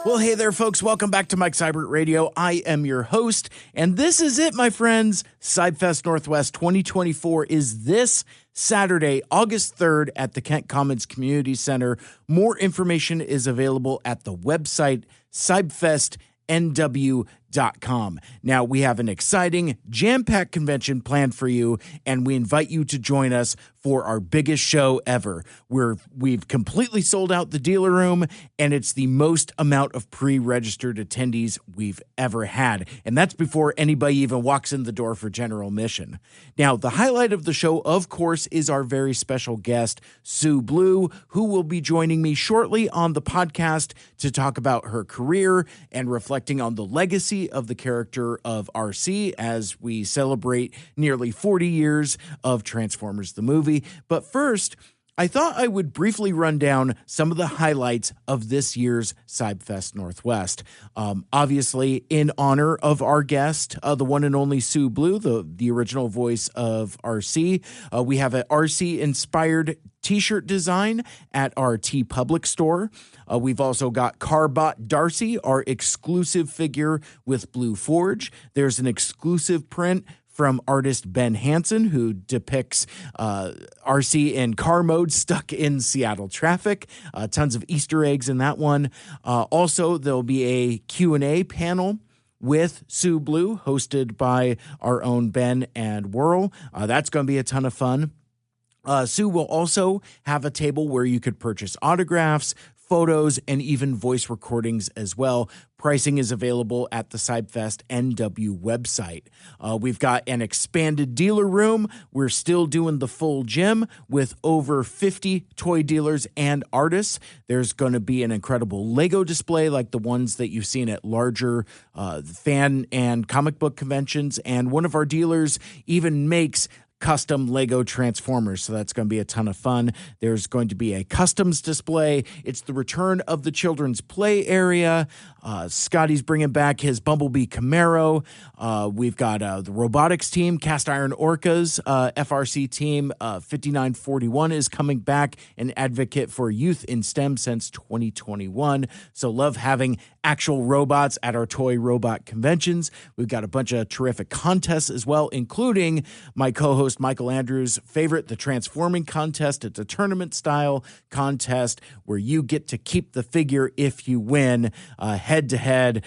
Well, hey there, folks. Welcome back to Mike Seibert Radio. I am your host, and this is it, my friends. CybFest Northwest 2024 is this Saturday, August 3rd at the Kent Commons Community Center. More information is available at the website CybFestNW.com. Now, we have an exciting, jam-packed convention planned for you, and we invite you to join us for our biggest show ever. We've completely sold out the dealer room, and it's the most amount of pre-registered attendees we've ever had. And that's before anybody even walks in the door for general admission. Now, the highlight of the show, of course, is our very special guest, Sue Blue, who will be joining me shortly on the podcast to talk about her career and reflecting on the legacy of the character of Arcee as we celebrate nearly 40 years of Transformers the movie. But first, I thought I would briefly run down some of the highlights of this year's CybFest Northwest. Obviously, in honor of our guest, the one and only Sue Blue, the original voice of Arcee, we have an Arcee-inspired t-shirt design at our TeePublic store. We've also got Carbot Darcy, our exclusive figure with Blue Forge. There's an exclusive print from artist Ben Hansen, who depicts Arcee in car mode stuck in Seattle traffic. Tons of Easter eggs in that one. Also, there'll be a Q&A panel with Sue Blue, hosted by our own Ben and Whirl. That's going to be a ton of fun. Sue will also have a table where you could purchase autographs, photos, and even voice recordings as well. Pricing is available at the CybFest NW website. We've got an expanded dealer room. We're still doing the full gym with over 50 toy dealers and artists. There's going to be an incredible Lego display like the ones that you've seen at larger fan and comic book conventions. And one of our dealers even makes custom Lego Transformers, so that's going to be a ton of fun. There's going to be a customs display. It's the return of the children's play area. Scotty's bringing back his Bumblebee Camaro. We've got the robotics team, Cast Iron Orcas, FRC team 5941 is coming back, an advocate for youth in STEM since 2021. So love having actual robots at our toy robot conventions. We've got a bunch of terrific contests as well, including my co-host Michael Andrews' favorite, the Transforming Contest. It's a tournament-style contest where you get to keep the figure if you win, head-to-head,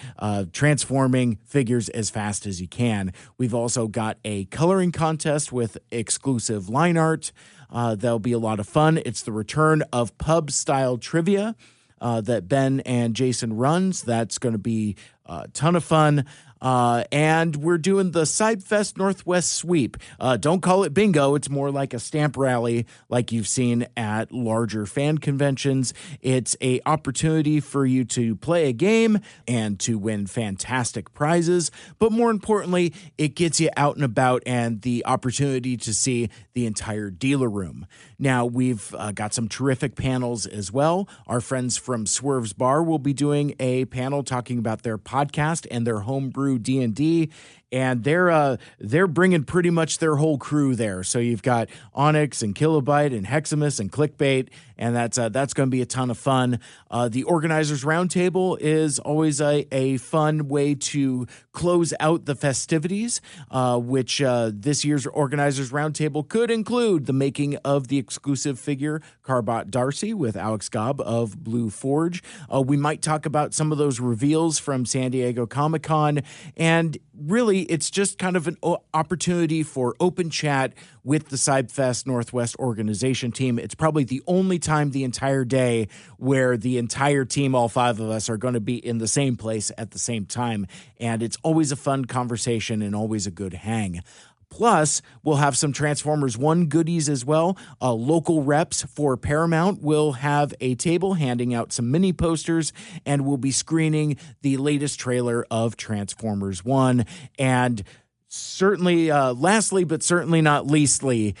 transforming figures as fast as you can. We've also got a coloring contest with exclusive line art. That'll be a lot of fun. It's the return of pub-style trivia that Ben and Jason runs. That's going to be a ton of fun. And we're doing the CybFest Northwest sweep. Don't call it bingo. It's more like a stamp rally like you've seen at larger fan conventions. It's a opportunity for you to play a game and to win fantastic prizes. But more importantly, it gets you out and about and the opportunity to see the entire dealer room. Now, we've got some terrific panels as well. Our friends from Swerve's Bar will be doing a panel talking about their podcast and their homebrew D&D, and they're bringing pretty much their whole crew there. So you've got Onyx and Kilobyte and Heximus and Clickbait, and that's going to be a ton of fun. The Organizers Roundtable is always a fun way to close out the festivities, which this year's Organizers Roundtable could include the making of the exclusive figure Carbot Darcy with Alex Gobb of Blue Forge. We might talk about some of those reveals from San Diego Comic-Con, and really, it's just kind of an opportunity for open chat with the CybFest Northwest organization team. It's probably the only time the entire day where the entire team, all five of us, are going to be in the same place at the same time. And it's always a fun conversation and always a good hang. Plus, we'll have some Transformers 1 goodies as well. Local reps for Paramount will have a table handing out some mini posters, and we'll be screening the latest trailer of Transformers 1. And certainly, lastly, but certainly not leastly,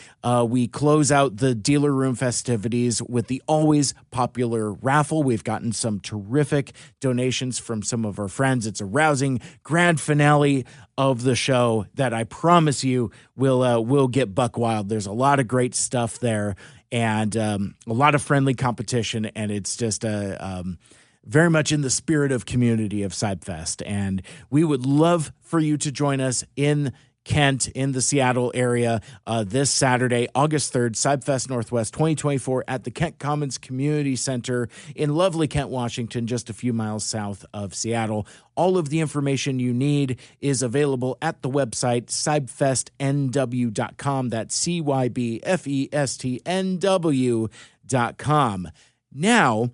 we close out the dealer room festivities with the always popular raffle. We've gotten some terrific donations from some of our friends. It's a rousing grand finale of the show that I promise you will get buck wild. There's a lot of great stuff there and a lot of friendly competition, and it's just very much in the spirit of community of CybFest. And we would love for you to join us in Kent, in the Seattle area, this Saturday, August 3rd, CybFest Northwest 2024 at the Kent Commons Community Center in lovely Kent, Washington, just a few miles south of Seattle. All of the information you need is available at the website cybfestnw.com. That's CYBFESTNW.com. Now,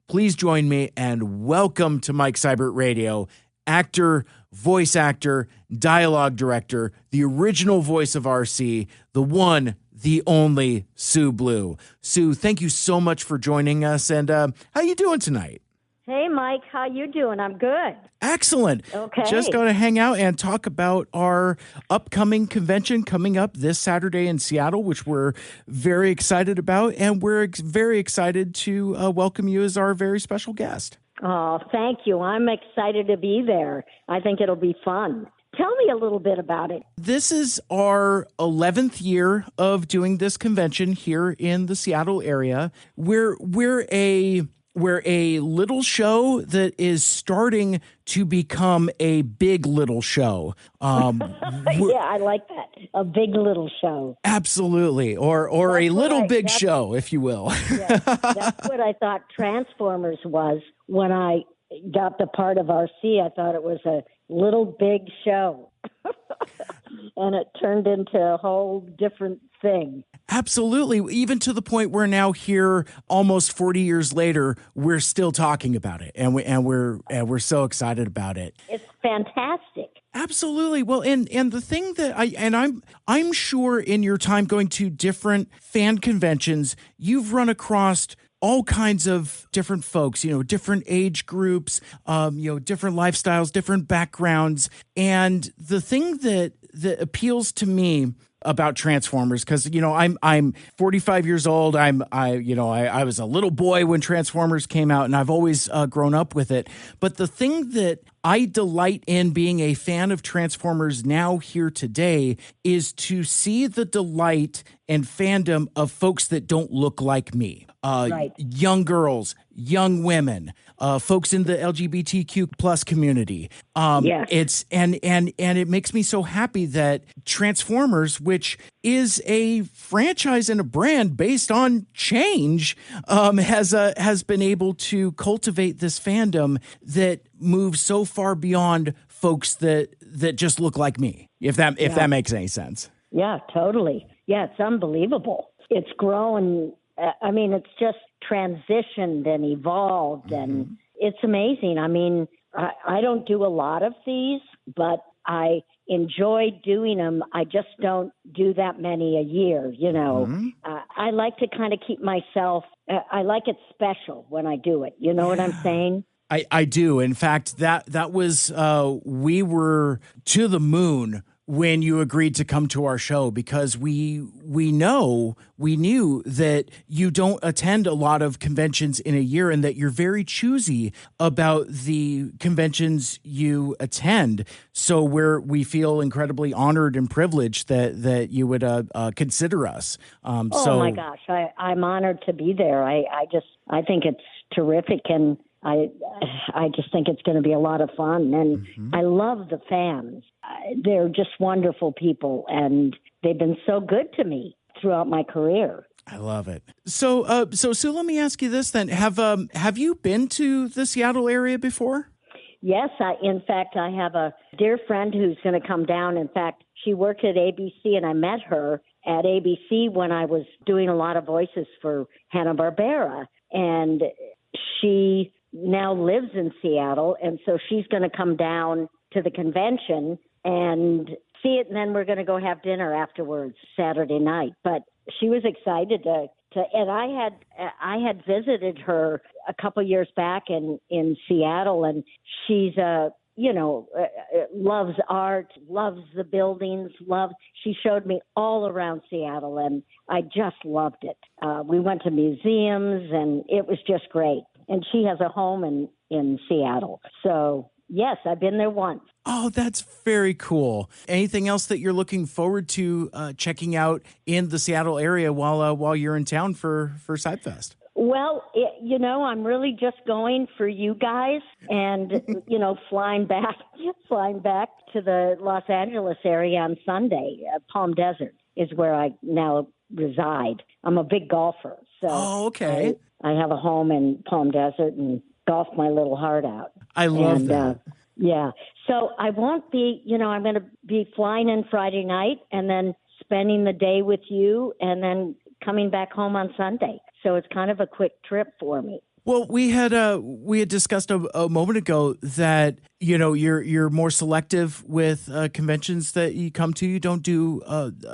please join me and welcome to Mike Seibert Radio, actor, voice actor, dialogue director, the original voice of Arcee, the one, the only Sue Blue. Sue, thank you so much for joining us. And how you doing tonight? Hey, Mike, how you doing? I'm good. Excellent. Okay. Just going to hang out and talk about our upcoming convention coming up this Saturday in Seattle, which we're very excited about. And we're very excited to welcome you as our very special guest. Oh, thank you. I'm excited to be there. I think it'll be fun. Tell me a little bit about it. This is our 11th year of doing this convention here in the Seattle area. We're a little show that is starting to become a big little show. Yeah, I like that. A big little show. Absolutely. Or a little big show, if you will. Yeah, that's what I thought Transformers was when I got the part of Arcee. I thought it was a little big show. And it turned into a whole different thing. Absolutely. Even to the point where now here, almost 40 years later, we're still talking about it, and we're so excited about it. It's fantastic. Absolutely. Well, and the thing that I'm sure in your time going to different fan conventions, you've run across all kinds of different folks, different age groups, different lifestyles, different backgrounds. And the thing that appeals to me about Transformers, because I'm 45 years old. I was a little boy when Transformers came out, and I've always grown up with it. But the thing that I delight in being a fan of Transformers now here today is to see the delight and fandom of folks that don't look like me. Right. Young girls, young women, folks in the LGBTQ plus community. Yes. It's and it makes me so happy that Transformers, which is a franchise and a brand based on change, has been able to cultivate this fandom that moves so far beyond folks that just look like me. If that makes any sense. Yeah, totally. Yeah, it's unbelievable. It's grown. It's just transitioned and evolved, and it's amazing. I don't do a lot of these, but I enjoy doing them. I just don't do that many a year, I like to kind of keep myself, I like it special when I do it. You know what I'm saying? I do. In fact, that was, we were to the moon when you agreed to come to our show, because we knew that you don't attend a lot of conventions in a year, and that you're very choosy about the conventions you attend. So we feel incredibly honored and privileged that you would consider us. Oh my gosh, I'm honored to be there. I think it's terrific, and I just think it's going to be a lot of fun, and I love the fans. They're just wonderful people, and they've been so good to me throughout my career. I love it. So Sue, let me ask you this then: have you been to the Seattle area before? Yes, in fact, I have a dear friend who's going to come down. In fact, she worked at ABC, and I met her at ABC when I was doing a lot of voices for Hanna-Barbera, and she now lives in Seattle, and so she's going to come down to the convention and see it, and then we're going to go have dinner afterwards Saturday night. But she was excited to and I had visited her a couple years back in Seattle, and she's loves art, loves the buildings, she showed me all around Seattle, and I just loved it. We went to museums, and it was just great. And she has a home in Seattle. So, yes, I've been there once. Oh, that's very cool. Anything else that you're looking forward to checking out in the Seattle area while you're in town for CybFest? Well, I'm really just going for you guys and, flying back to the Los Angeles area on Sunday. Palm Desert is where I now reside. I'm a big golfer. So okay. I have a home in Palm Desert and golf my little heart out. I love that. Yeah. So I won't be, I'm going to be flying in Friday night and then spending the day with you and then coming back home on Sunday. So it's kind of a quick trip for me. Well, we had discussed a moment ago that you're more selective with conventions that you come to. You don't do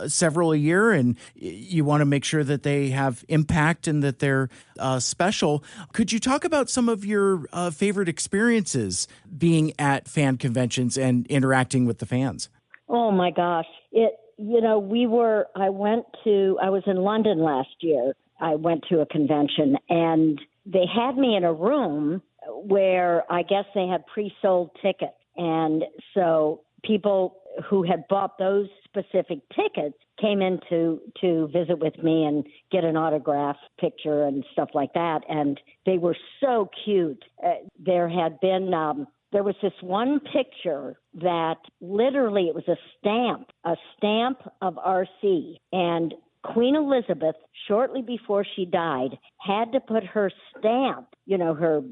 several a year, and you want to make sure that they have impact and that they're special. Could you talk about some of your favorite experiences being at fan conventions and interacting with the fans? Oh my gosh! I was in London last year. I went to a convention and they had me in a room where I guess they had pre-sold tickets. And so people who had bought those specific tickets came in to visit with me and get an autograph picture and stuff like that. And they were so cute. There was this one picture that literally it was a stamp of Arcee. And Queen Elizabeth, shortly before she died, had to put her stamp, her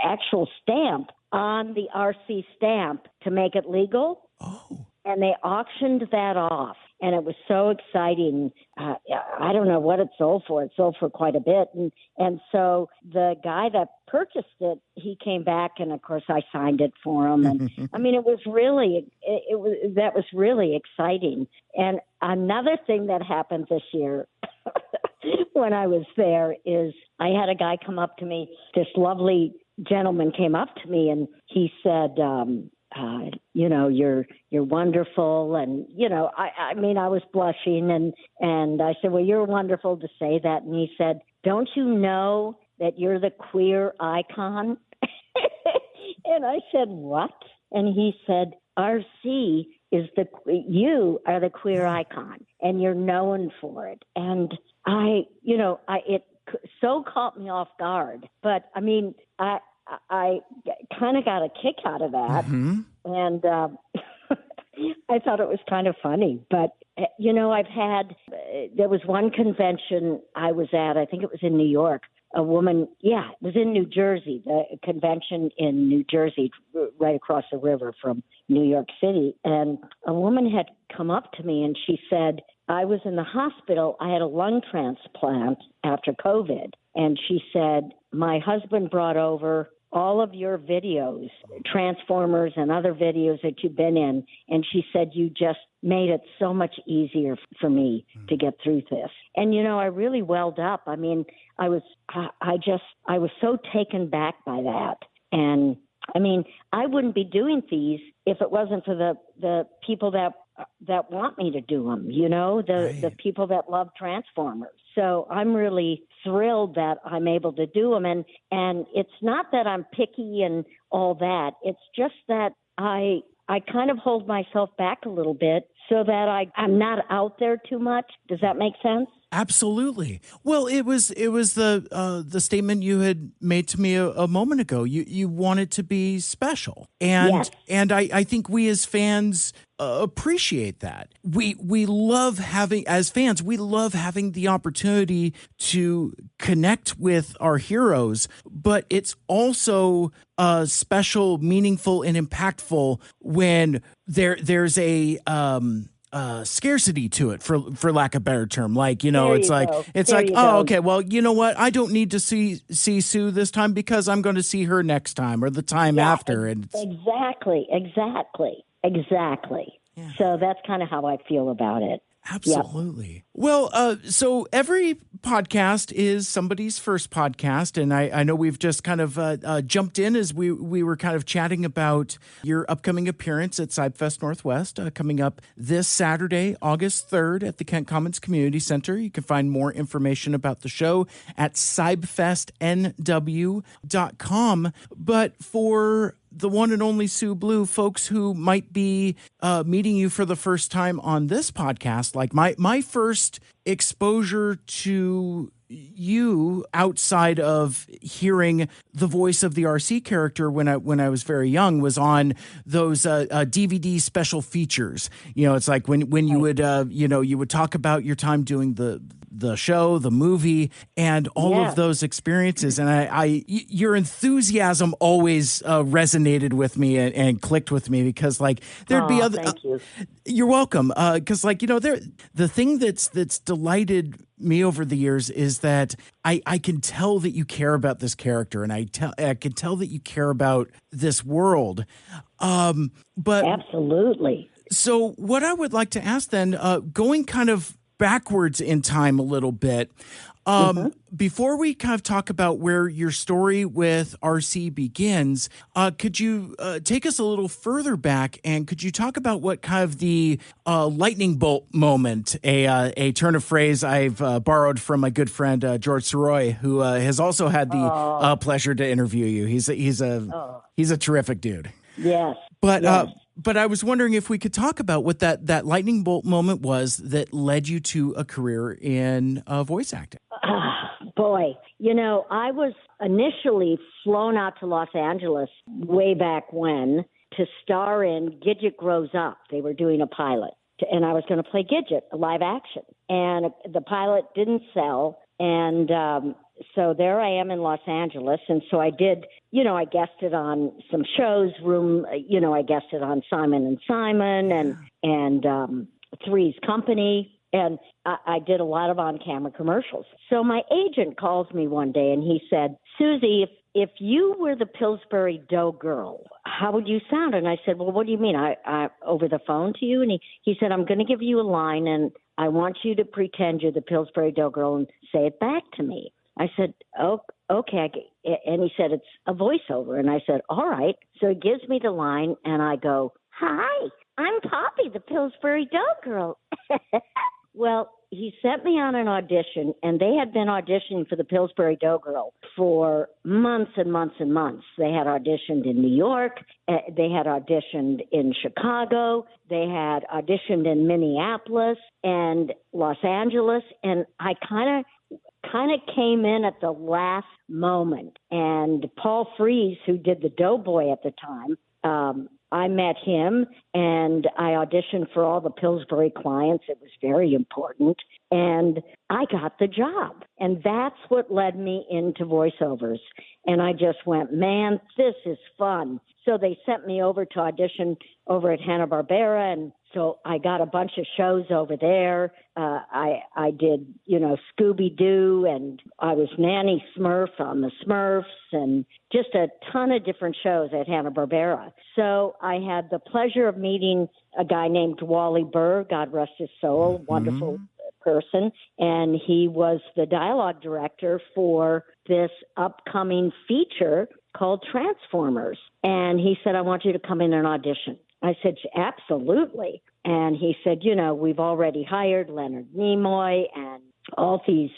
actual stamp on the Arcee stamp to make it legal. Oh. And they auctioned that off. And it was so exciting. I don't know what it sold for. It sold for quite a bit. And so the guy that purchased it, he came back, and of course I signed it for him. And I mean, that was really exciting. And another thing that happened this year when I was there is I had a guy come up to me. This lovely gentleman came up to me and he said, you're wonderful. And, I was blushing and I said, well, you're wonderful to say that. And he said, don't you know that you're the queer icon? And I said, what? And he said, Arcee you are the queer icon and you're known for it. And it so caught me off guard, but I mean, I kind of got a kick out of that. Mm-hmm. And I thought it was kind of funny. But, there was one convention I was at, I think it was in New York, it was in New Jersey, the convention in New Jersey, right across the river from New York City. And a woman had come up to me and she said, I was in the hospital. I had a lung transplant after COVID. And she said, my husband brought over all of your videos, Transformers and other videos that you've been in. And she said, you just made it so much easier for me to get through this. And, I really welled up. I mean, I was so taken back by that. And I mean, I wouldn't be doing these if it wasn't for the people that want me to do them, the people that love Transformers. So I'm really thrilled that I'm able to do them. And it's not that I'm picky and all that. It's just that I kind of hold myself back a little bit so that I'm not out there too much. Does that make sense? Absolutely. Well, it was the statement you had made to me a moment ago. You want it to be special, and yes. And I think we as fans appreciate that. We love having the opportunity to connect with our heroes, but it's also special, meaningful, and impactful when there's a scarcity to it, for lack of a better term. Like, okay, well, you know what? I don't need to see Sue this time because I'm going to see her next time or the time after. And exactly. Yeah. So that's kind of how I feel about it. Absolutely. Yep. Well, so every podcast is somebody's first podcast, and I know we've just kind of jumped in as we were kind of chatting about your upcoming appearance at CybFest Northwest coming up this Saturday, August 3rd at the Kent Commons Community Center. You can find more information about the show at CybFestNW.com. But for the one and only Sue Blue, folks who might be meeting you for the first time on this podcast, like my first exposure to you, outside of hearing the voice of the Arcee character when I was very young, was on those DVD special features. It's like when you would you would talk about your time doing the show, the movie, and all of those experiences. And your enthusiasm always resonated with me and clicked with me, because there'd be other. Thank you. You're welcome. Because the thing that's delighted me over the years is that I can tell that you care about this character, and I can tell that you care about this world. But absolutely. So what I would like to ask then, going kind of backwards in time a little bit, before we kind of talk about where your story with Arcee begins, could you take us a little further back, and could you talk about what kind of the lightning bolt moment, a turn of phrase I've borrowed from my good friend George Soroy, who has also had the pleasure to interview you. He's a terrific dude. Yes. But I was wondering if we could talk about what that lightning bolt moment was that led you to a career in voice acting. Boy, I was initially flown out to Los Angeles way back when to star in Gidget Grows Up. They were doing a pilot, and I was going to play Gidget, a live action. And the pilot didn't sell, and so there I am in Los Angeles. And so I did, I guested on some shows, I guested on Simon and Simon and Three's Company. And I did a lot of on-camera commercials. So my agent calls me one day and he said, Susie, if you were the Pillsbury Dough girl, how would you sound? And I said, well, what do you mean? I over the phone to you? And he said, I'm going to give you a line and I want you to pretend you're the Pillsbury Dough girl and say it back to me. I said, oh, okay. And he said, it's a voiceover. And I said, all right. So he gives me the line and I go, hi, I'm Poppy, the Pillsbury Dough girl. Well, he sent me on an audition, and they had been auditioning for the Pillsbury Dough girl for months and months and months. They had auditioned in New York. They had auditioned in Chicago. They had auditioned in Minneapolis and Los Angeles. And I kind of came in at the last moment. And Paul Frees, who did the Doughboy at the time, I met him and I auditioned for all the Pillsbury clients. It was very important. And I got the job. And that's what led me into voiceovers. And I just went, man, this is fun. So they sent me over to audition over at Hanna-Barbera. And so I got a bunch of shows over there. I did, Scooby-Doo, and I was Nanny Smurf on the Smurfs, and just a ton of different shows at Hanna-Barbera. So I had the pleasure of meeting a guy named Wally Burr, God rest his soul, wonderful person, and he was the dialogue director for this upcoming feature called Transformers. And he said, I want you to come in and audition. I said, absolutely. And he said, we've already hired Leonard Nimoy and all these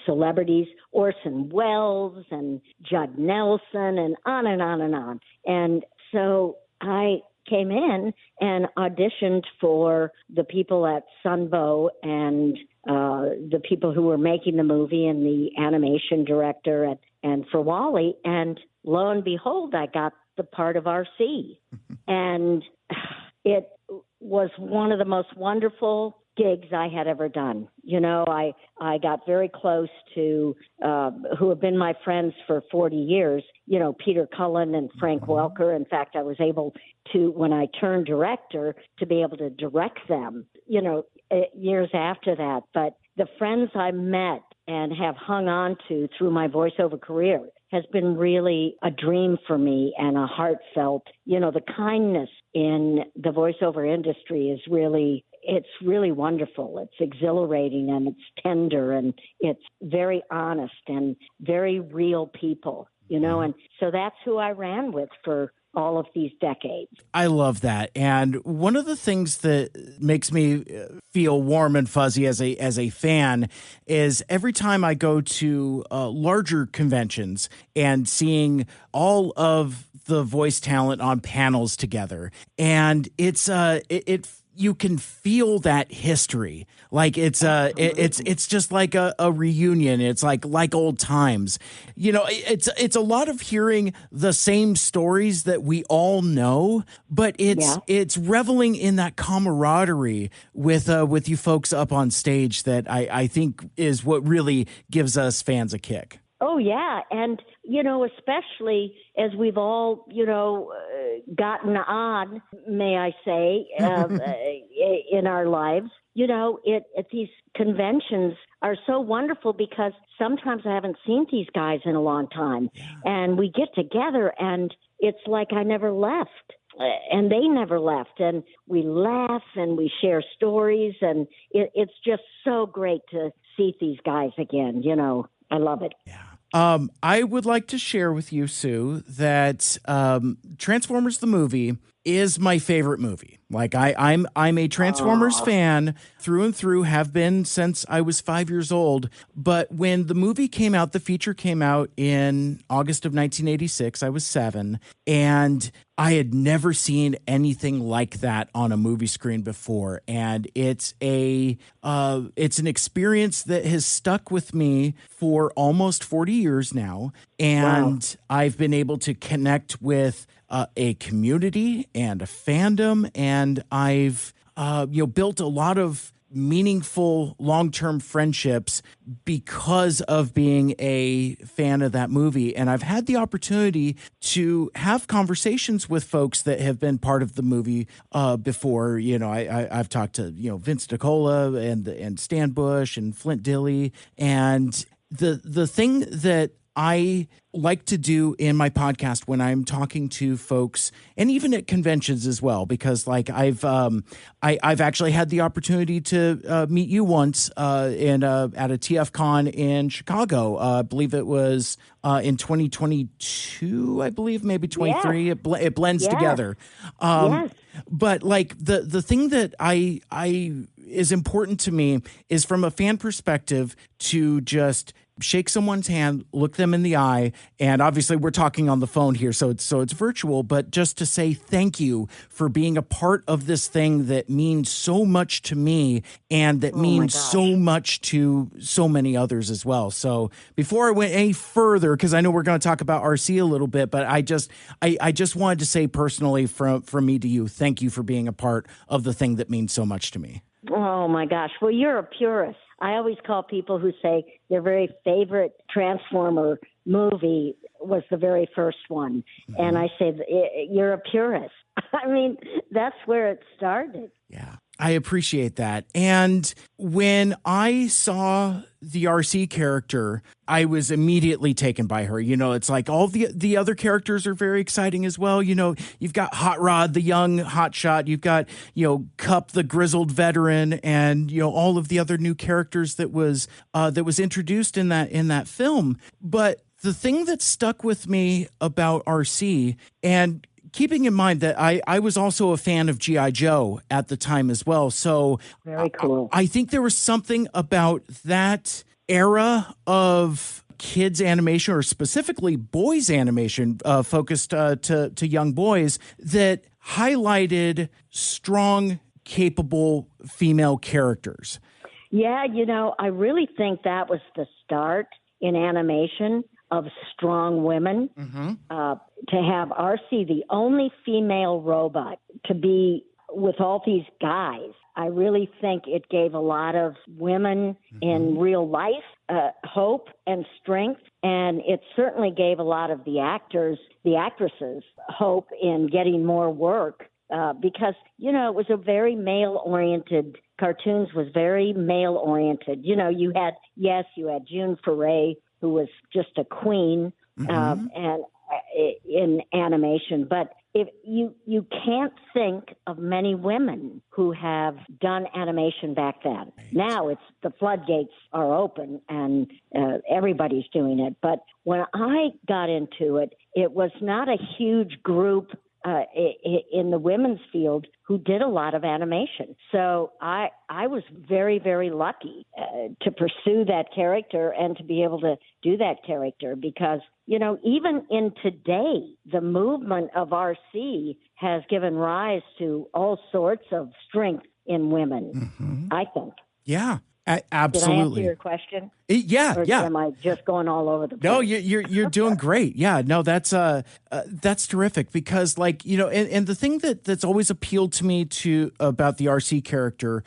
celebrities, Orson Welles and Judd Nelson, and on and on and on. And so I came in and auditioned for the people at Sunbow and the people who were making the movie and the animation director and for Wally. And lo and behold, I got the part of Arcee. And it was one of the most wonderful gigs I had ever done. I got very close to who have been my friends for 40 years, Peter Cullen and Frank Welker. In fact, I was able to, when I turned director, to be able to direct them, years after that. But the friends I met and have hung on to through my voiceover career has been really a dream for me and a heartfelt, the kindness in the voiceover industry is it's really wonderful. It's exhilarating and it's tender and it's very honest and very real people, and so that's who I ran with for all of these decades. I love that. And one of the things that makes me feel warm and fuzzy as a fan is every time I go to larger conventions and seeing all of the voice talent on panels together. And it's you can feel that history. Like it's just like a reunion. It's like old times. It's a lot of hearing the same stories that we all know, but it's reveling in that camaraderie with you folks up on stage that I think is what really gives us fans a kick. Oh, yeah. And, especially as we've all, gotten on, may I say, in our lives, these conventions are so wonderful because sometimes I haven't seen these guys in a long time. Yeah. And we get together and it's like I never left. And they never left. And we laugh and we share stories. And it's just so great to see these guys again. I love it. Yeah. I would like to share with you, Sue, that Transformers the movie is my favorite movie. Like I'm a Transformers fan through and through, have been since I was 5 years old. But when the movie came out, the feature came out in August of 1986. I was 7, and I had never seen anything like that on a movie screen before. And it's an experience that has stuck with me for almost 40 years now. And I've been able to connect with a community and a fandom, and I've built a lot of meaningful long-term friendships because of being a fan of that movie. And I've had the opportunity to have conversations with folks that have been part of the movie before. I've talked to Vince DiCola and Stan Bush and Flint Dille, and the thing that I like to do in my podcast when I'm talking to folks, and even at conventions as well, because like I've actually had the opportunity to meet you once at a TF Con in Chicago. I believe it was in 2022. I believe maybe 23. Yeah. It blends together. Yes. But like the thing that I is important to me is from a fan perspective to just shake someone's hand, look them in the eye, and obviously we're talking on the phone here, so it's virtual, but just to say thank you for being a part of this thing that means so much to me and that means so much to so many others as well. So before I went any further, because I know we're going to talk about Arcee a little bit, but I just wanted to say personally from me to you, thank you for being a part of the thing that means so much to me. Oh my gosh. Well, you're a purist. I always call people who say their very favorite Transformer movie was the very first one. Mm-hmm. And I say, you're a purist. I mean, that's where it started. Yeah, I appreciate that. And when I saw the Arcee character, I was immediately taken by her. It's like all the other characters are very exciting as well. You've got Hot Rod, the young hotshot. You've got, Cup, the grizzled veteran, and, all of the other new characters that was introduced in that film. But the thing that stuck with me about Arcee, and keeping in mind that I was also a fan of G.I. Joe at the time as well. So very cool. I think there was something about that era of kids animation, or specifically boys animation, focused to young boys, that highlighted strong, capable female characters. Yeah, I really think that was the start in animation of strong women. Mm-hmm. To have Arcee, the only female robot, to be with all these guys, I really think it gave a lot of women in real life hope and strength. And it certainly gave a lot of the actresses hope in getting more work because, it was a very male-oriented, cartoons was very male-oriented. You had June Foray, who was just a queen, and in animation. But if you can't think of many women who have done animation back then. Right. Now the floodgates are open and everybody's doing it. But when I got into it, it was not a huge group in the women's field who did a lot of animation. So I was very, very lucky to pursue that character and to be able to do that character because, even in today, the movement of Arcee has given rise to all sorts of strength in women, I think. Yeah. Absolutely. Did I answer your question? Yeah, or am I just going all over the place? No, you're doing great. Yeah, no, that's terrific because, and the thing that's always appealed to me about the RC character,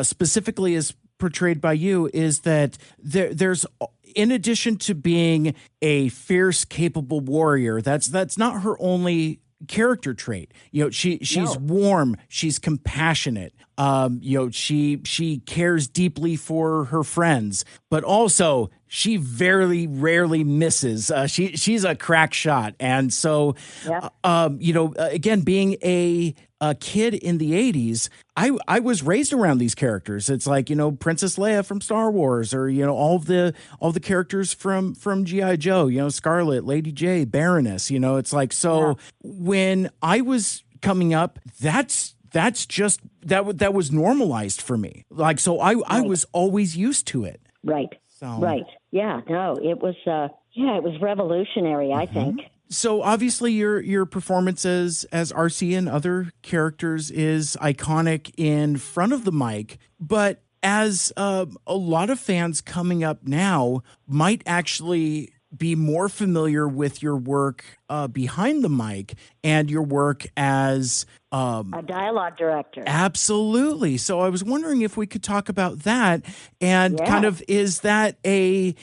specifically as portrayed by you, is that there's, in addition to being a fierce, capable warrior, that's not her only character trait. She's warm, she's compassionate. She cares deeply for her friends, but also she very rarely misses. She's a crack shot. And so, again, being a kid in the 80s, I was raised around these characters. It's like, Princess Leia from Star Wars, or, all the characters from G.I. Joe, Scarlet, Lady J, Baroness, it's like, so when I was coming up, that was normalized for me. Like, so I was always used to it. Right. So. Right. Yeah. No, it was revolutionary, I think. So obviously your performance as Arcee and other characters is iconic in front of the mic, but as a lot of fans coming up now might actually be more familiar with your work behind the mic and your work as a dialogue director. Absolutely. So I was wondering if we could talk about that and kind of, is that a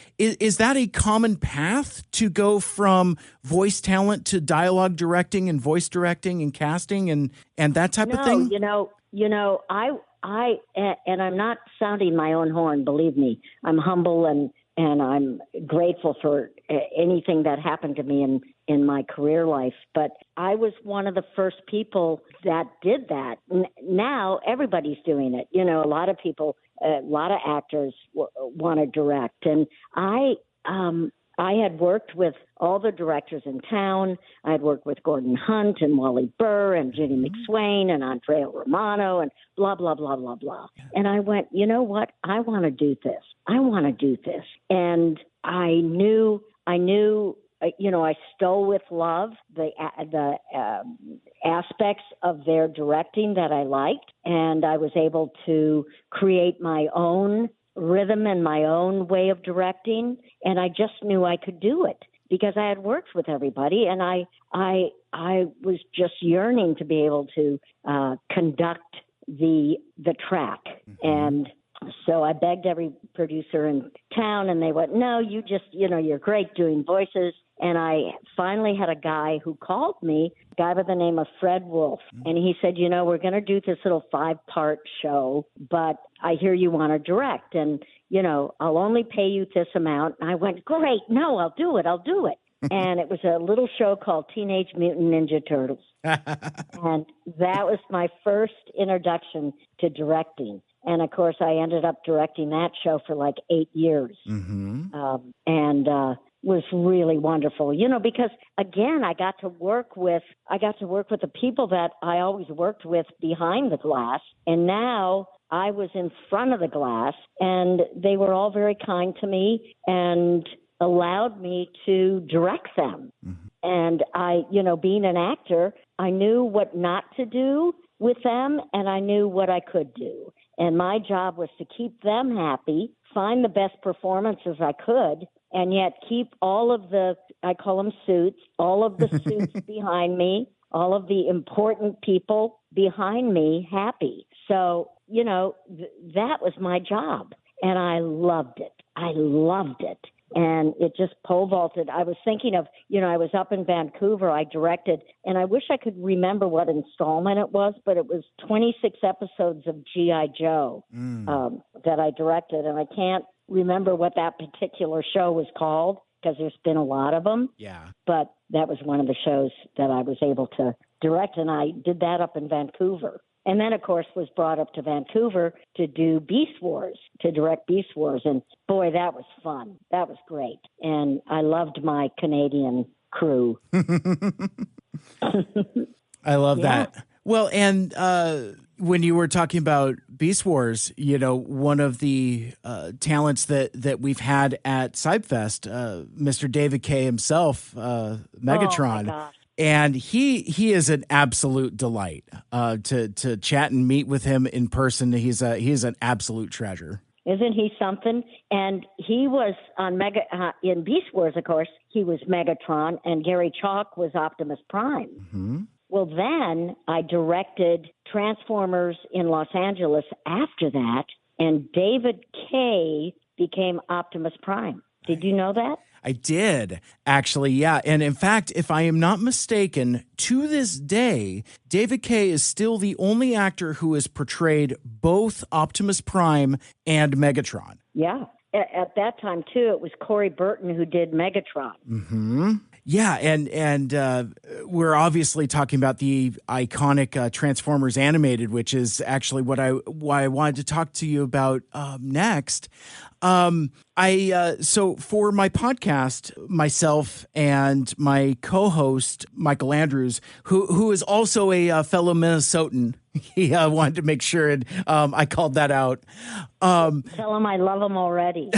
common path to go from voice talent to dialogue directing and voice directing and casting and that type of thing? I and I'm not sounding my own horn, believe me. I'm humble and I'm grateful for anything that happened to me in my career life. But I was one of the first people that did that. Now everybody's doing it. A lot of people, a lot of actors want to direct. And I had worked with all the directors in town. I had worked with Gordon Hunt and Wally Burr and Ginny McSwain and Andrea Romano and blah, blah, blah, blah, blah. And I went, you know what? I want to do this. And I knew, I stole with love the aspects of their directing that I liked. And I was able to create my own rhythm and my own way of directing. And I just knew I could do it because I had worked with everybody. And I was just yearning to be able to conduct the track. And so I begged every producer in town, and they went, no, you just, you're great doing voices. And I finally had a guy who called me, a guy by the name of Fred Wolf. And he said, we're going to do this little 5-part show, but I hear you want to direct. And, I'll only pay you this amount. And I went, great. No, I'll do it. And it was a little show called Teenage Mutant Ninja Turtles. And that was my first introduction to directing. And, of course, I ended up directing that show for like 8 years. Was really wonderful, because, again, I got to work with the people that I always worked with behind the glass. And now I was in front of the glass, and they were all very kind to me and allowed me to direct them. And I, being an actor, I knew what not to do with them, and I knew what I could do. And my job was to keep them happy, find the best performances I could, and yet keep all of the, I call them suits, all of the suits behind me, all of the important people behind me happy. So, that was my job, and I loved it. And it just pole vaulted. I was thinking of, I was up in Vancouver, I directed, and I wish I could remember what installment it was, but it was 26 episodes of G.I. Joe that I directed, and I can't remember what that particular show was called because there's been a lot of them. Yeah. But that was one of the shows that I was able to direct, and I did that up in Vancouver. And then, of course, was brought up to Vancouver to do Beast Wars, to direct Beast Wars. And, boy, that was fun. That was great. And I loved my Canadian crew. I love that. Well, and when you were talking about Beast Wars, one of the talents that we've had at CybFest, Mr. David K himself, Megatron. Oh, my gosh. And he is an absolute delight to chat and meet with him in person. He's an absolute treasure. Isn't he something? And he was on in Beast Wars, of course, he was Megatron, and Gary Chalk was Optimus Prime. Mm-hmm. Well, then I directed Transformers in Los Angeles after that, and David K. became Optimus Prime. Did you know that? I did, actually, yeah. And in fact, if I am not mistaken, to this day, David K. is still the only actor who has portrayed both Optimus Prime and Megatron. Yeah. At that time, too, it was Corey Burton who did Megatron. Mm-hmm. Yeah, and we're obviously talking about the iconic Transformers animated, which is actually why I wanted to talk to you about next. So for my podcast, myself and my co-host Michael Andrews, who is also a fellow Minnesotan, he wanted to make sure I called that out. Tell him I love him already.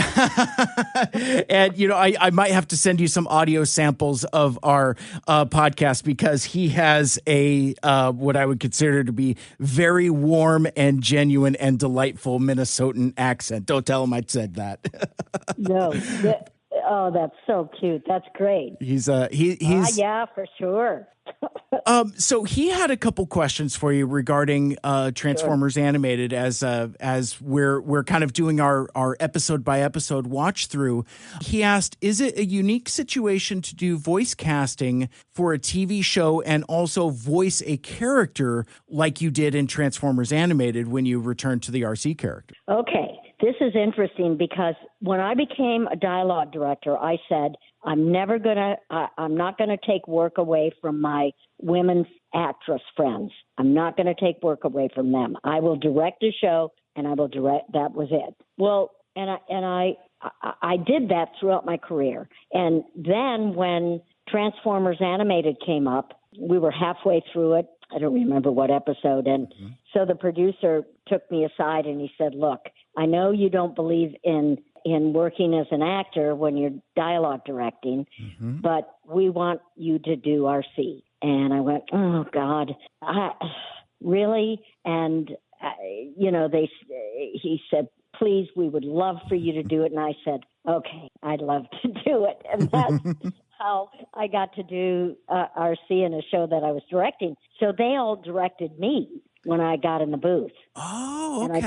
And I might have to send you some audio samples of our podcast, because he has a what I would consider to be very warm and genuine and delightful Minnesotan accent. Don't tell him I said that. No. Oh, that's so cute. That's great. He's yeah, for sure. So he had a couple questions for you regarding Transformers Animated as we're kind of doing our episode by episode watch through. He asked, is it a unique situation to do voice casting for a TV show and also voice a character like you did in Transformers Animated when you returned to the Arcee character? Okay. This is interesting because when I became a dialogue director, I said, I'm not going to take work away from my women's actress friends. I'm not going to take work away from them. I will direct a show, and I will direct. That was it. Well, and I did that throughout my career. And then when Transformers Animated came up, we were halfway through it. I don't remember what episode. And so the producer took me aside and he said, look, I know you don't believe in working as an actor when you're dialogue directing, but we want you to do Arcee. And I went, oh, God, really? And, he said, please, we would love for you to do it. And I said, okay, I'd love to do it. And that's how I got to do Arcee in a show that I was directing. So they all directed me when I got in the booth. Oh, okay. And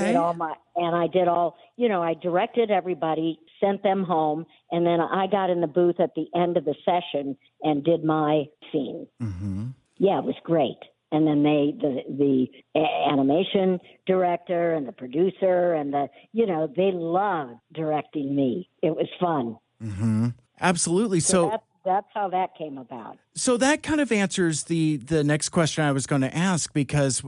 I did all, I directed everybody, sent them home, and then I got in the booth at the end of the session and did my scene. Mm-hmm. Yeah, it was great. And then the animation director and the producer and they loved directing me. It was fun. Mm-hmm. Absolutely. So that's how that came about. So that kind of answers the next question I was going to ask, because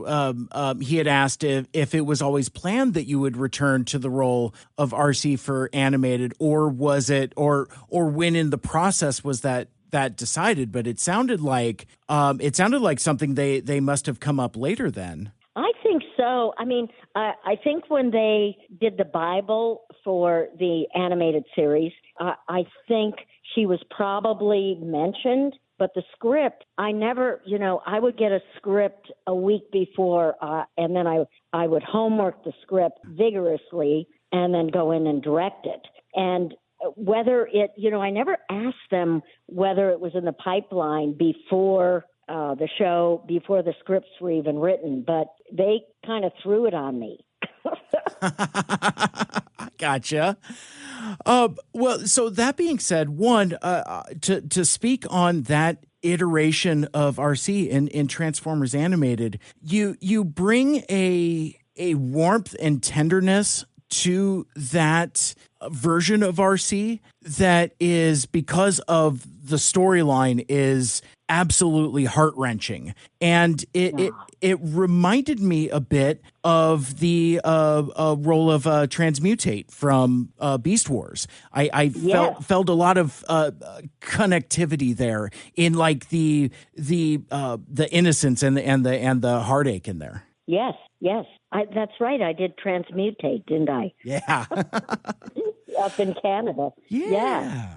he had asked if it was always planned that you would return to the role of Arcee for animated, or was it, or when in the process was that decided. But it sounded like something they must have come up later then. I think so. I mean, I think when they did the Bible for the animated series, I think she was probably mentioned, but the script, I never, I would get a script a week before, and then I would homework the script vigorously and then go in and direct it. And whether it, I never asked them whether it was in the pipeline before the show, before the scripts were even written, but they kind of threw it on me. Gotcha. Well, so that being said, one, to speak on that iteration of Arcee in Transformers Animated, you bring a warmth and tenderness to that version of Arcee that is, because of the storyline, is absolutely heart-wrenching. And it reminded me a bit of the role of Transmutate from Beast Wars. I felt a lot of connectivity there in like the innocence and the heartache in there. Yes. That's right. I did Transmutate, didn't I? Yeah. Up in Canada. Yeah.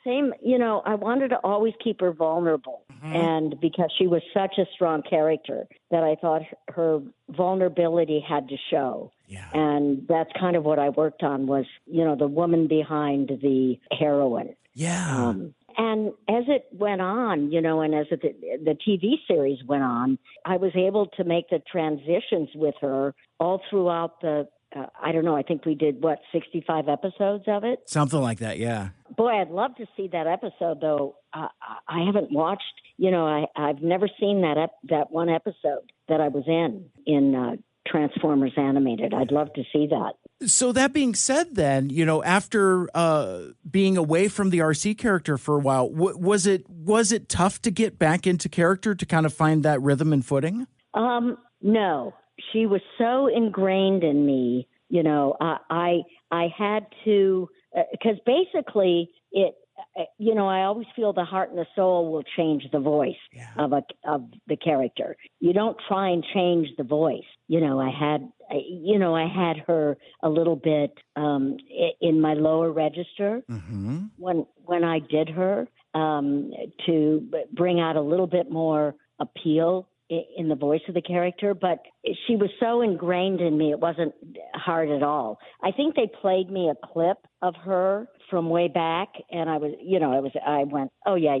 Same, I wanted to always keep her vulnerable. And because she was such a strong character that I thought her vulnerability had to show. Yeah. And that's kind of what I worked on was, the woman behind the heroine. Yeah. And as it went on, and as the TV series went on, I was able to make the transitions with her all throughout I think we did, 65 episodes of it? Something like that, yeah. Boy, I'd love to see that episode, though. I haven't watched, I've never seen that one episode that I was in Transformers Animated. I'd love to see that. So that being said, then, after being away from the Arcee character for a while, was it tough to get back into character to kind of find that rhythm and footing? No, she was so ingrained in me. I had to, because basically it. I always feel the heart and the soul will change the voice of the character. You don't try and change the voice. I had her a little bit in my lower register when I did her to bring out a little bit more appeal in the voice of the character, but she was so ingrained in me, it wasn't hard at all. I think they played me a clip of her from way back, and I went, oh, yeah,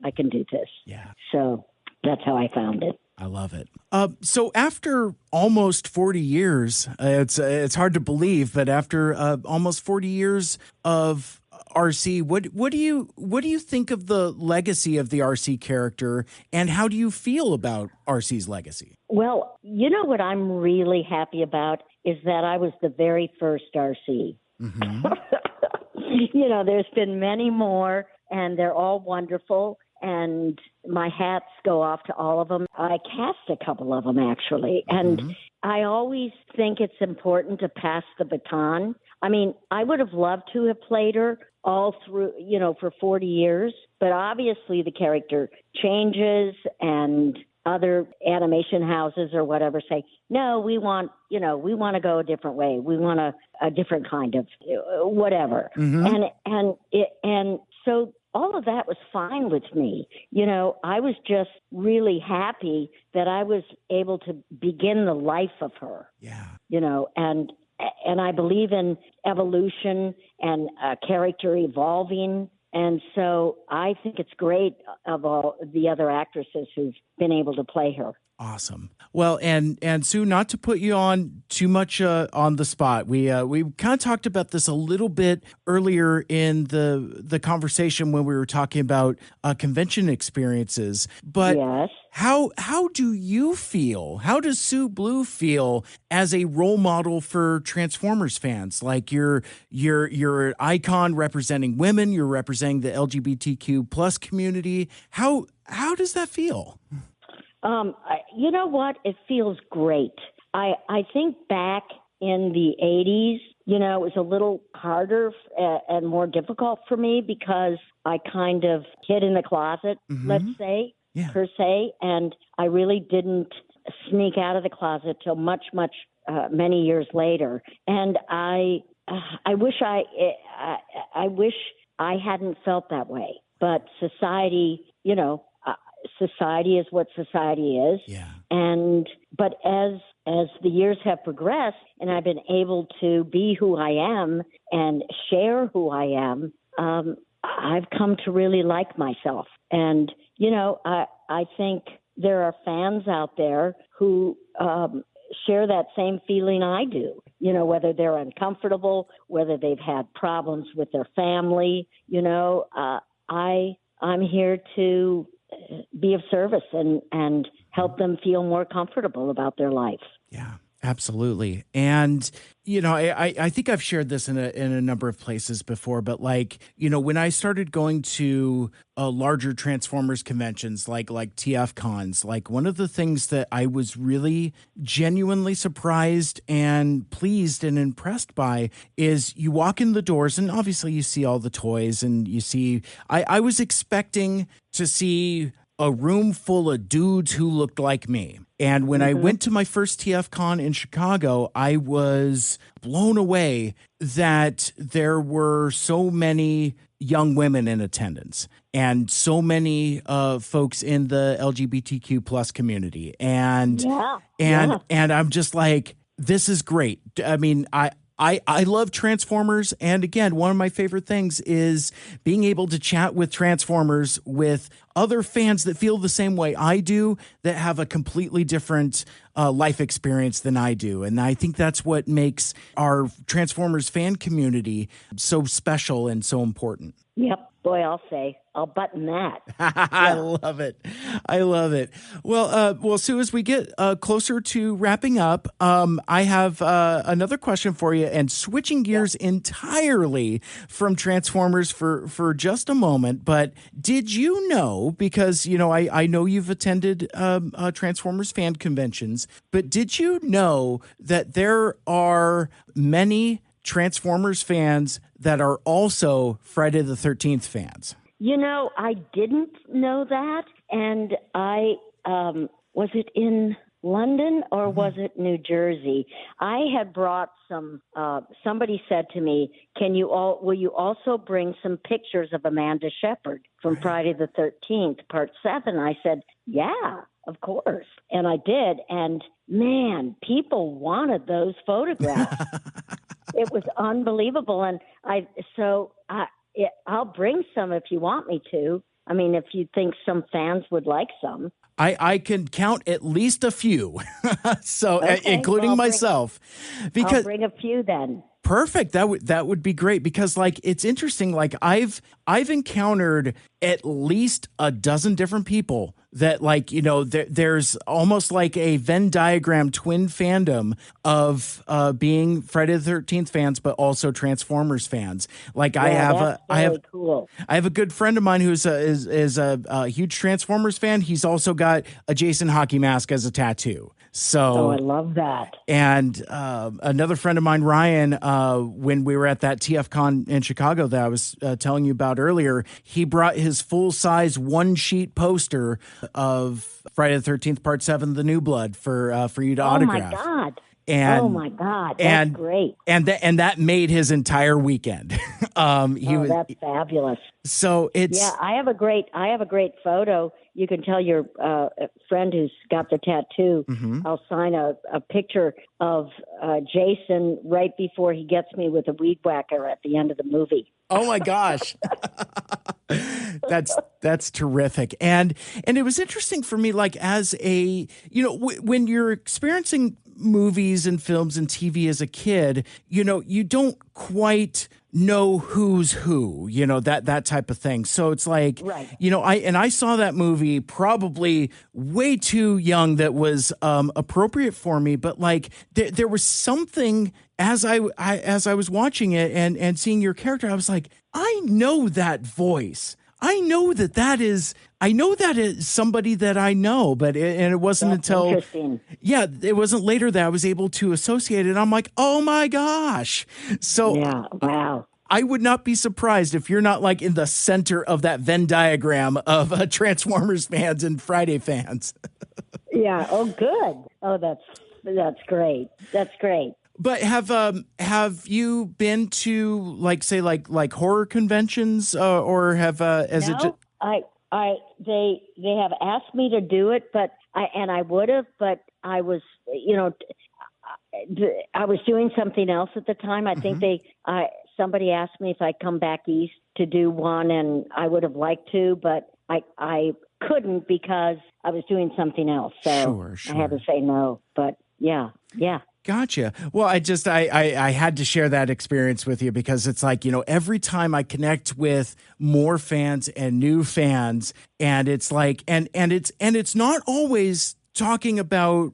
I can do this. Yeah. So that's how I found it. I love it. So after almost 40 years, it's hard to believe, but after almost 40 years of Arcee, what do you think of the legacy of the Arcee character, and how do you feel about Arcee's legacy? Well, what I'm really happy about is that I was the very first Arcee. Mm-hmm. There's been many more, and they're all wonderful. And my hats go off to all of them. I cast a couple of them, actually. And I always think it's important to pass the baton. I mean, I would have loved to have played her all through, for 40 years. But obviously the character changes, and other animation houses or whatever say, no, we want to go a different way. We want a different kind of whatever. And so all of that was fine with me. I was just really happy that I was able to begin the life of her. Yeah. And I believe in evolution and character evolving. And so I think it's great of all the other actresses who've been able to play her. Awesome. Well, and Sue, not to put you on too much on the spot, we kind of talked about this a little bit earlier in the conversation when we were talking about convention experiences. But yes. How do you feel? How does Sue Blue feel as a role model for Transformers fans? Like you're an icon representing women, you're representing the LGBTQ plus community. How does that feel? You know what? It feels great. I think back in the 80s, it was a little harder and more difficult for me because I kind of hid in the closet, let's say, per se, and I really didn't sneak out of the closet till much, many years later. And I wish I wish I hadn't felt that way. But society, society is what society is. Yeah. But as the years have progressed and I've been able to be who I am and share who I am, I've come to really like myself. And, I think there are fans out there who share that same feeling I do, whether they're uncomfortable, whether they've had problems with their family, I'm here to be of service and help them feel more comfortable about their life. Yeah. Absolutely. And, I think I've shared this in a number of places before, but like, when I started going to larger Transformers conventions like TF cons, like one of the things that I was really genuinely surprised and pleased and impressed by is you walk in the doors and obviously you see all the toys and you see, I was expecting to see a room full of dudes who looked like me. And when I went to my first TF Con in Chicago, I was blown away that there were so many young women in attendance and so many folks in the LGBTQ plus community. And I'm just like, this is great. I mean, I love Transformers. And again, one of my favorite things is being able to chat with Transformers with other fans that feel the same way I do, that have a completely different life experience than I do. And I think that's what makes our Transformers fan community so special and so important. Yep. Boy, I'll button that. I love it. I love it. Well, Sue, as we get closer to wrapping up, I have another question for you, and switching gears entirely from Transformers for just a moment. But did you know, because, I know you've attended Transformers fan conventions, but did you know that there are many Transformers fans that are also Friday the 13th fans? I didn't know that. And was it in London or was it New Jersey? I had brought somebody said to me, will you also bring some pictures of Amanda Shepherd from Friday the 13th, part 7? I said, yeah, of course. And I did. And man, people wanted those photographs. It was unbelievable. And I'll bring some if you want me to. I mean, if you think some fans would like some. I can count at least a few, including myself. I'll bring a few then. Perfect. That would be great, because like it's interesting. Like I've encountered at least a dozen different people that there's almost like a Venn diagram twin fandom of being Friday the 13th fans, but also Transformers fans. Like I have cool. I have a good friend of mine who's is a huge Transformers fan. He's also got a Jason hockey mask as a tattoo. So I love that. And another friend of mine, Ryan, when we were at that TF Con in Chicago that I was telling you about earlier, he brought his full-size one-sheet poster of Friday the 13th, Part 7, The New Blood for you to autograph. Oh, my God. And, That's great. And that made his entire weekend. That's fabulous. So it's... Yeah, I have a great photo. You can tell your friend who's got the tattoo. I'll sign a picture of Jason right before he gets me with a weed whacker at the end of the movie. Oh my gosh. That's terrific. And it was interesting for me, like as a, when you're experiencing movies and films and TV as a kid, you don't quite know who's who, that type of thing. So it's like, right. I saw that movie probably way too young that was appropriate for me, but like there was something as I was watching it and seeing your character, I was like, I know that voice. I know that is somebody that I know, but it wasn't until, it wasn't later that I was able to associate it. I'm like, oh my gosh. So yeah, wow. I would not be surprised if you're not like in the center of that Venn diagram of Transformers fans and Friday fans. Yeah. Oh, good. Oh, that's great. That's great. But have you been to like horror conventions or have as no, they have asked me to do it, but I would have, but I was I was doing something else at the time. I think somebody asked me if I'd come back east to do one, and I would have liked to, but I couldn't because I was doing something else. So sure. I had to say no. But yeah. Gotcha. Well, I had to share that experience with you because it's like, every time I connect with more fans and new fans, and it's like, and it's not always talking about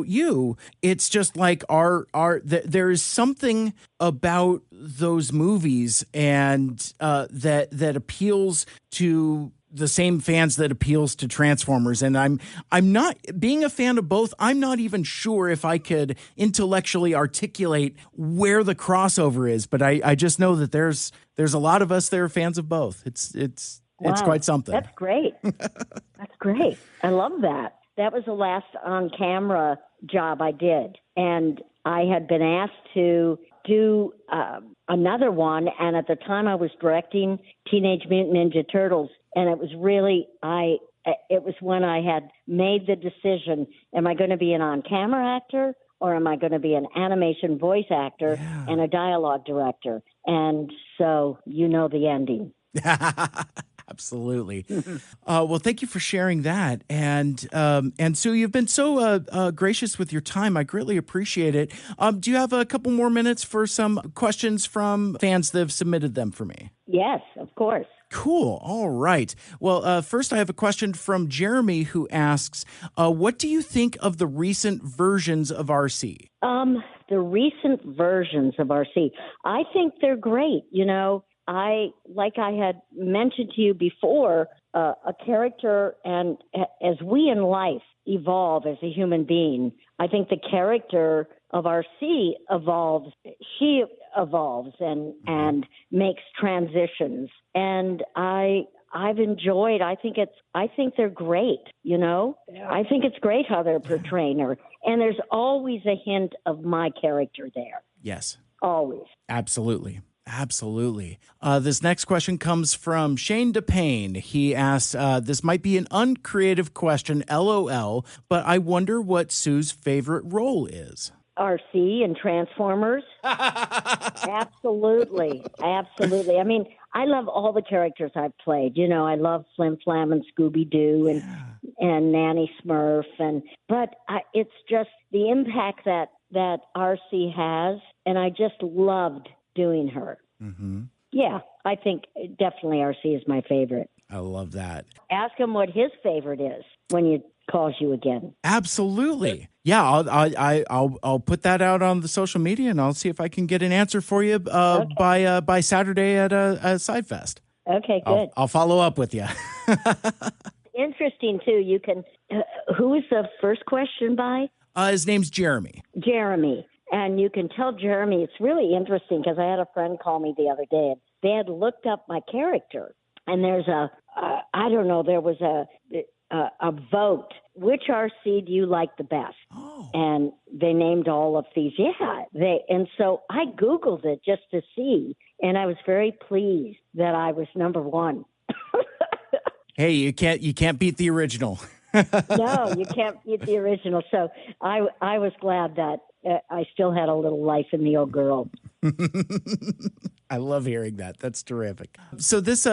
you, it's just like there is something about those movies and that appeals to the same fans that appeals to Transformers. And I'm not, being a fan of both, I'm not even sure if I could intellectually articulate where the crossover is, but I just know that there's a lot of us that are fans of both. It's quite something. That's great. That's great. I love that. That was the last on-camera job I did. And I had been asked to do another one. And at the time I was directing Teenage Mutant Ninja Turtles. And it was really, it was when I had made the decision, am I going to be an on-camera actor or am I going to be an animation voice actor and a dialogue director? And so you know the ending. Absolutely. Well, thank you for sharing that. And Sue, you've been so gracious with your time. I greatly appreciate it. Do you have a couple more minutes for some questions from fans that have submitted them for me? Yes, of course. Cool. All right. Well, first I have a question from Jeremy who asks, what do you think of the recent versions of Arcee? The recent versions of Arcee, I think they're great. You know, like I had mentioned to you before, a character, and as we in life evolve as a human being, I think the character of Arcee evolves. She evolves and makes transitions, and I've enjoyed. I think they're great. You know, I think it's great how they're portraying her, and there's always a hint of my character there. Yes, always. Absolutely. Absolutely. This next question comes from Shane DePayne. He asks, this might be an uncreative question, LOL, but I wonder what Sue's favorite role is. Arcee and Transformers. Absolutely. Absolutely. I mean, I love all the characters I've played. You know, I love Flim Flam and Scooby-Doo and Nanny Smurf. But it's just the impact that Arcee has, and I just loved doing her. Mm-hmm. Yeah, I think definitely Arcee is my favorite. I love that. Ask him what his favorite is when he calls you again. Absolutely. Yeah, I'll put that out on the social media, and I'll see if I can get an answer for you by Saturday at CybFest. Okay, good. I'll follow up with you. Interesting too. You can. Who is the first question by? His name's Jeremy. Jeremy. And you can tell Jeremy, it's really interesting because I had a friend call me the other day. They had looked up my character, and there's there was a vote. Which Arcee do you like the best? Oh. And they named all of these. Yeah, and so I Googled it just to see, and I was very pleased that I was number one. Hey, you can't beat the original. No, you can't beat the original. So I was glad that I still had a little life in the old girl. I love hearing that. That's terrific. So this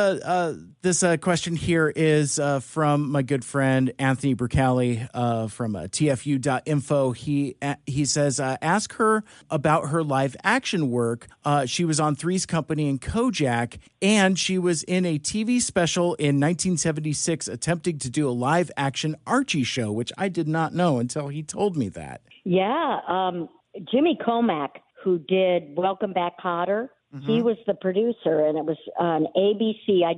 question here is from my good friend Anthony Bricali from TFU.info. He says, ask her about her live action work. She was on Three's Company and Kojak, and she was in a TV special in 1976 attempting to do a live action Archie show, which I did not know until he told me that. Yeah. Jimmy Comack, who did Welcome Back, Kotter, he was the producer, and it was on ABC. I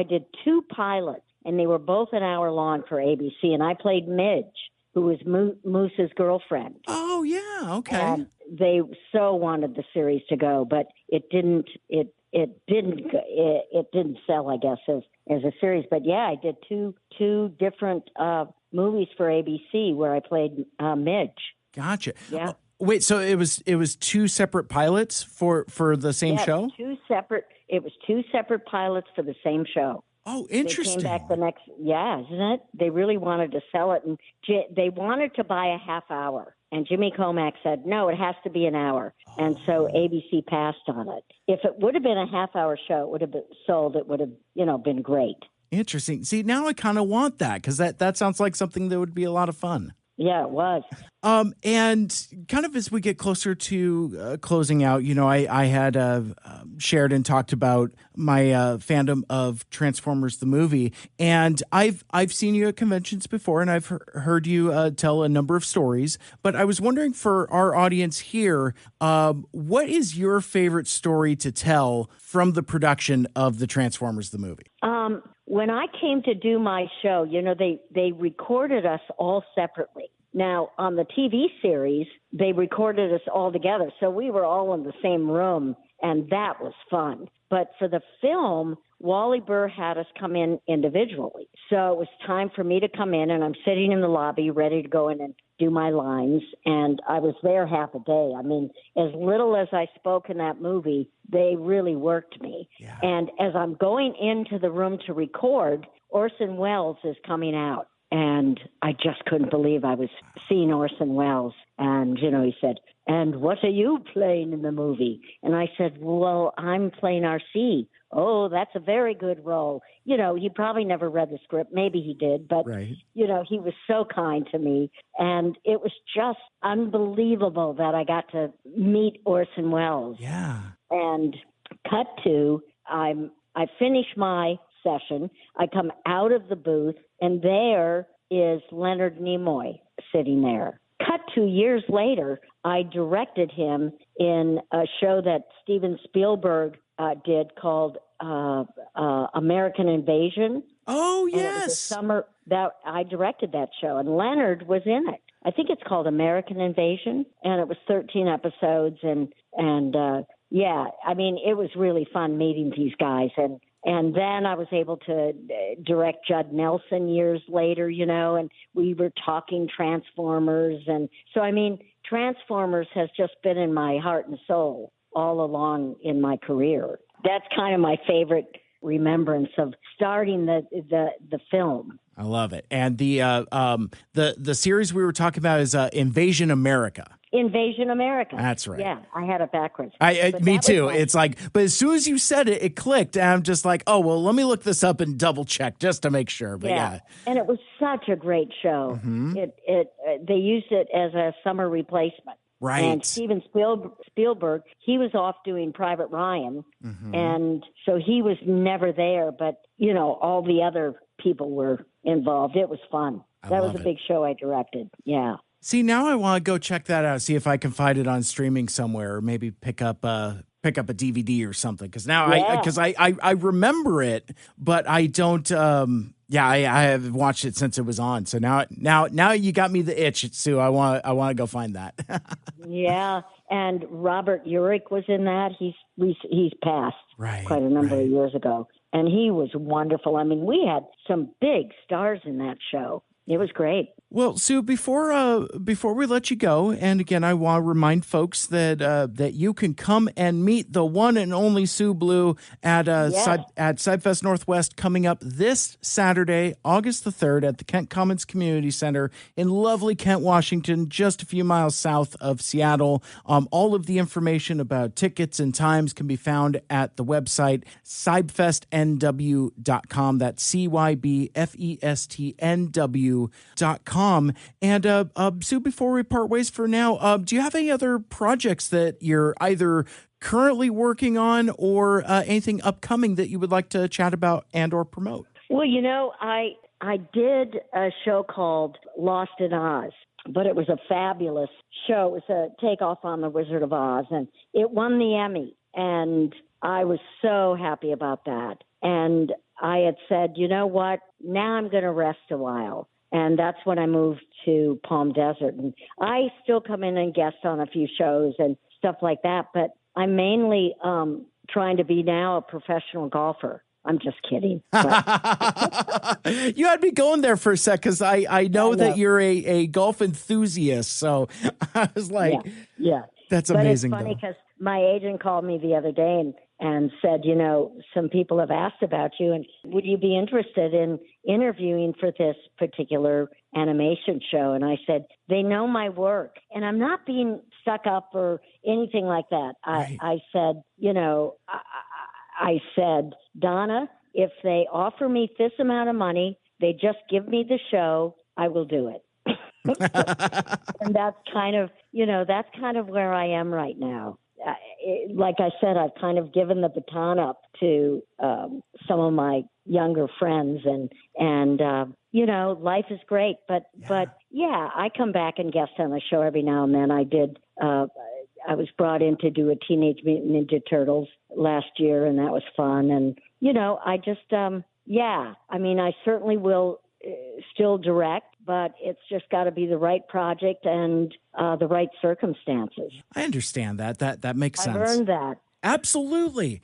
did two pilots, and they were both an hour long for ABC, and I played Midge, who was Moose's girlfriend. Oh, yeah, okay. And they so wanted the series to go, but it didn't sell, I guess, as a series. But yeah, I did two different movies for ABC where I played Midge. Gotcha. Yeah. Wait, so it was two separate pilots for the same show? It was two separate pilots for the same show. Oh, interesting. They came back the next, isn't it? They really wanted to sell it, and they wanted to buy a half hour. And Jimmy Comack said, no, it has to be an hour. And so ABC passed on it. If it would have been a half hour show, it would have been sold. It would have, been great. Interesting. See, now I kind of want that because that sounds like something that would be a lot of fun. Yeah, it was. And kind of as we get closer to closing out, I had shared and talked about my fandom of Transformers the movie, and I've seen you at conventions before, and I've heard you tell a number of stories. But I was wondering for our audience here, what is your favorite story to tell from the production of the Transformers the movie? When I came to do my show, they recorded us all separately. Now, on the TV series, they recorded us all together. So we were all in the same room, and that was fun. But for the film, Wally Burr had us come in individually. So it was time for me to come in, and I'm sitting in the lobby ready to go in and do my lines. And I was there half a day. I mean, as little as I spoke in that movie, they really worked me. Yeah. And as I'm going into the room to record, Orson Welles is coming out. And I just couldn't believe I was seeing Orson Welles. And, he said, "And what are you playing in the movie?" And I said, "Well, I'm playing Arcee." "Oh, that's a very good role." He probably never read the script. Maybe he did. But, Right. he was so kind to me. And it was just unbelievable that I got to meet Orson Welles. Yeah. And cut to, I finish my session. I come out of the booth, and there is Leonard Nimoy sitting there. Cut 2 years later, I directed him in a show that Steven Spielberg did called American Invasion. Oh, And it was a yes. summer that I directed that show, and Leonard was in it. I think it's called American Invasion, and it was 13 episodes, and yeah, I mean, it was really fun meeting these guys, and then I was able to direct Judd Nelson years later, and we were talking Transformers. And so, I mean, Transformers has just been in my heart and soul all along in my career. That's kind of my favorite remembrance of starting the film. I love it. And the series we were talking about is Invasion America. Invasion America. That's right. Yeah, I had it backwards. Me too. It's like, but as soon as you said it, it clicked. And I'm just like, oh, well, let me look this up and double check just to make sure. But yeah. And it was such a great show. Mm-hmm. They used it as a summer replacement. Right. And Steven Spielberg, he was off doing Private Ryan. Mm-hmm. And so he was never there, but, all the other people were involved. It was fun. That was a big show I directed. Yeah. See, now I want to go check that out, see if I can find it on streaming somewhere, or maybe pick up a DVD or something. Because now I remember it, but I don't. I have watched it since it was on. So now you got me the itch, Sue. I want to go find that. Yeah, and Robert Urich was in that. He's passed quite a number of years ago, and he was wonderful. I mean, we had some big stars in that show. It was great. Well, Sue, before we let you go, and again, I want to remind folks that you can come and meet the one and only Sue Blue at CybFest Northwest coming up this Saturday, August the 3rd, at the Kent Commons Community Center in lovely Kent, Washington, just a few miles south of Seattle. All of the information about tickets and times can be found at the website cybfestnw.com. That's cybfestnw.com. And Sue, before we part ways for now, do you have any other projects that you're either currently working on or anything upcoming that you would like to chat about and or promote? Well, I did a show called Lost in Oz, but it was a fabulous show. It was a takeoff on The Wizard of Oz, and it won the Emmy, and I was so happy about that. And I had said, you know what, now I'm going to rest a while. And that's when I moved to Palm Desert. And I still come in and guest on a few shows and stuff like that. But I'm mainly trying to be now a professional golfer. I'm just kidding. You had me going there for a sec because I know that you're a golf enthusiast. So I was like, yeah. That's amazing. But it's funny because my agent called me the other day and said, some people have asked about you, and would you be interested in interviewing for this particular animation show? And I said, they know my work, and I'm not being stuck up or anything like that. Right. I said, I said, Donna, if they offer me this amount of money, they just give me the show, I will do it. And that's kind of, where I am right now. Like I said, I've kind of given the baton up to some of my younger friends, and life is great. But I come back and guest on the show every now and then. I did. I was brought in to do a Teenage Mutant Ninja Turtles last year, and that was fun. And I just, I certainly will still direct, but it's just got to be the right project and the right circumstances. I understand that. That makes sense. I've earned that. Absolutely.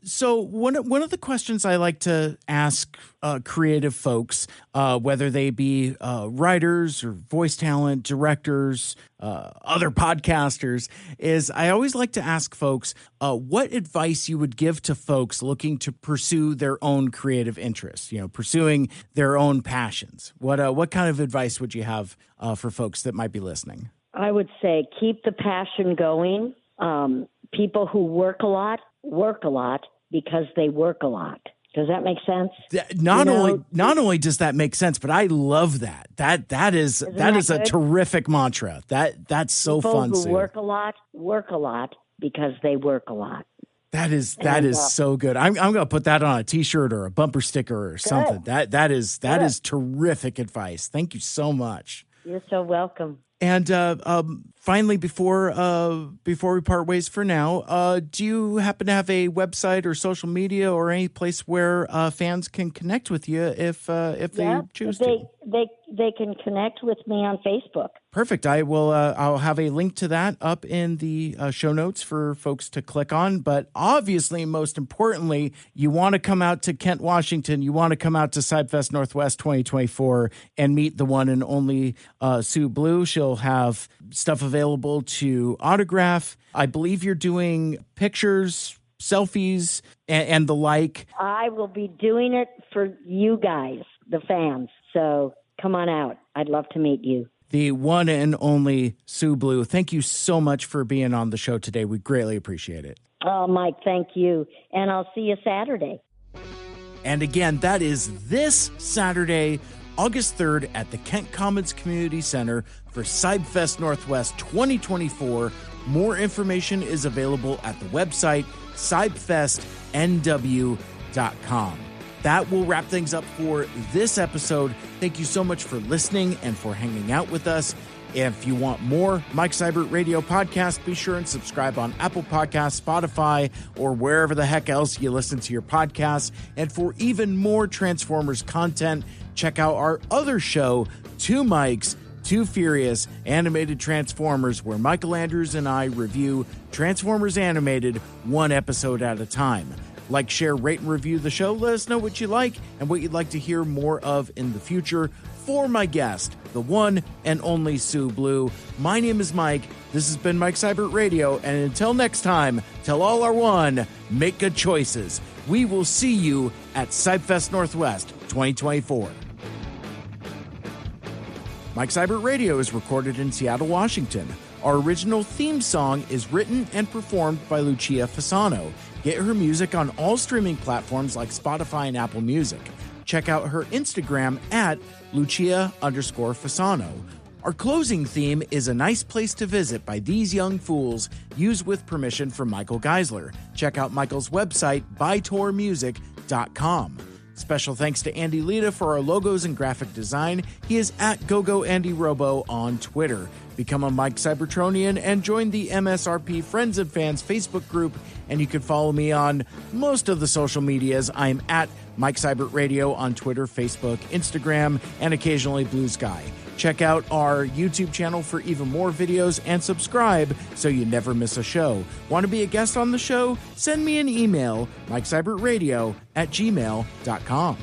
So one of the questions I like to ask creative folks, whether they be writers or voice talent, directors, other podcasters, is I always like to ask folks what advice you would give to folks looking to pursue their own creative interests, pursuing their own passions. What kind of advice would you have for folks that might be listening? I would say keep the passion going. People who work a lot because they work a lot. Does that make sense? Not only does that make sense, but I love that. That is a terrific mantra. That's so fun. People who work a lot because they work a lot. That is so good. I'm going to put that on a T-shirt or a bumper sticker or something. That is terrific advice. Thank you so much. You're so welcome. And finally, before we part ways for now, do you happen to have a website or social media or any place where fans can connect with you if they choose to? They can connect with me on Facebook. Perfect. I'll have a link to that up in the show notes for folks to click on. But obviously, most importantly, you want to come out to Kent, Washington. You want to come out to CybFest Northwest 2024 and meet the one and only Sue Blue. She'll have stuff available to autograph. I believe you're doing pictures, selfies, and the like. I will be doing it for you guys, the fans. So come on out. I'd love to meet you. The one and only Sue Blue. Thank you so much for being on the show today. We greatly appreciate it. Oh, Mike, thank you. And I'll see you Saturday. And again, that is this Saturday, August 3rd at the Kent Commons Community Center for CybFest Northwest 2024. More information is available at the website cybfestnw.com. That will wrap things up for this episode. Thank you so much for listening and for hanging out with us. If you want more Mike Seibert Radio podcast, be sure and subscribe on Apple Podcasts, Spotify, or wherever the heck else you listen to your podcasts. And for even more Transformers content, check out our other show, Two Mikes, Two Furious Animated Transformers, where Michael Andrews and I review Transformers Animated one episode at a time. Like, share, rate, and review the show. Let us know what you like and what you'd like to hear more of in the future. For my guest, the one and only Sue Blue, my name is Mike. This has been Mike Seibert Radio. And until next time, tell all our one, make good choices. We will see you at CybFest Northwest 2024. Mike Seibert Radio is recorded in Seattle, Washington. Our original theme song is written and performed by Lucia Fasano. Get her music on all streaming platforms like Spotify and Apple Music. Check out her Instagram at Lucia_Fasano. Our closing theme is A Nice Place to Visit by These Young Fools, used with permission from Michael Geissler. Check out Michael's website, bytormusic.com. Special thanks to Andy Lita for our logos and graphic design. He is at GoGoAndyRobo on Twitter. Become a Mike Cybertronian and join the MSRP Friends and Fans Facebook group. And you can follow me on most of the social medias. I'm at Mike Seibert Radio on Twitter, Facebook, Instagram, and occasionally Blue Sky. Check out our YouTube channel for even more videos and subscribe so you never miss a show. Want to be a guest on the show? Send me an email, MikeSeibertRadio@gmail.com.